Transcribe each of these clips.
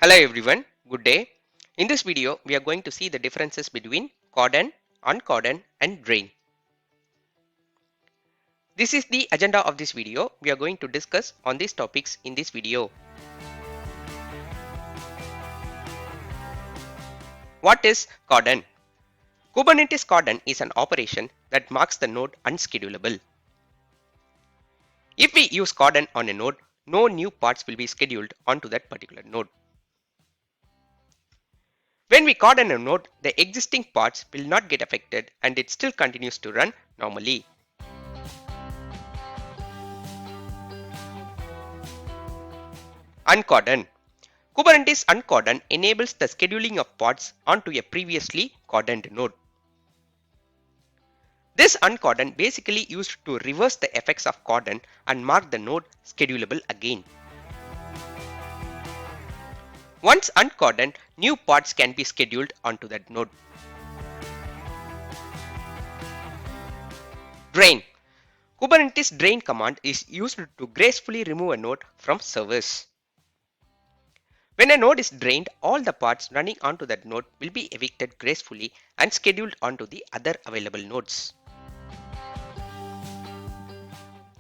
Hello everyone, good day. In this video, we are going to see the differences between Cordon, Uncordon and Drain. This is the agenda of this video. We are going to discuss on these topics in this video. What is Cordon? Kubernetes Cordon is an operation that marks the node unschedulable. If we use Cordon on a node, no new parts will be scheduled onto that particular node. When we cordon a node, the existing parts will not get affected and it still continues to run normally. Uncordon. Kubernetes Uncordon enables the scheduling of pods onto a previously cordoned node. This uncordon basically used to reverse the effects of cordon and mark the node schedulable again. Once uncordoned, new pods can be scheduled onto that node. Drain. Kubernetes drain command is used to gracefully remove a node from service. When a node is drained, all the pods running onto that node will be evicted gracefully and scheduled onto the other available nodes.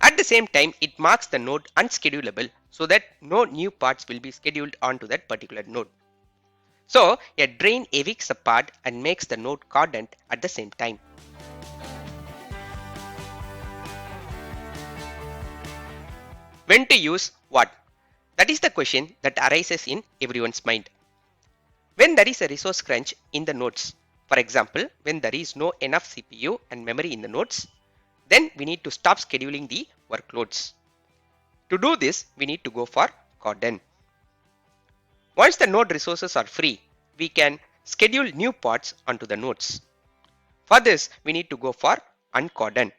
At the same time, it marks the node unschedulable so that no new parts will be scheduled onto that particular node. So, a drain evicts a pod and makes the node cordoned at the same time. When to use what? That is the question that arises in everyone's mind. When there is a resource crunch in the nodes, for example, when there is no enough CPU and memory in the nodes, then we need to stop scheduling the workloads. To do this, we need to go for Cordon. Once the node resources are free, we can schedule new pods onto the nodes. For this, we need to go for Uncordon,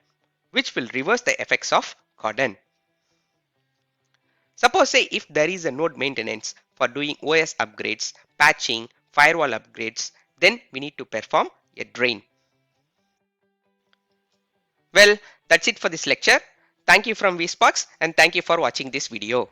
which will reverse the effects of Cordon. Suppose say if there is a node maintenance for doing OS upgrades, patching, firewall upgrades, then we need to perform a drain. Well, that's it for this lecture. Thank you from vSparks and thank you for watching this video.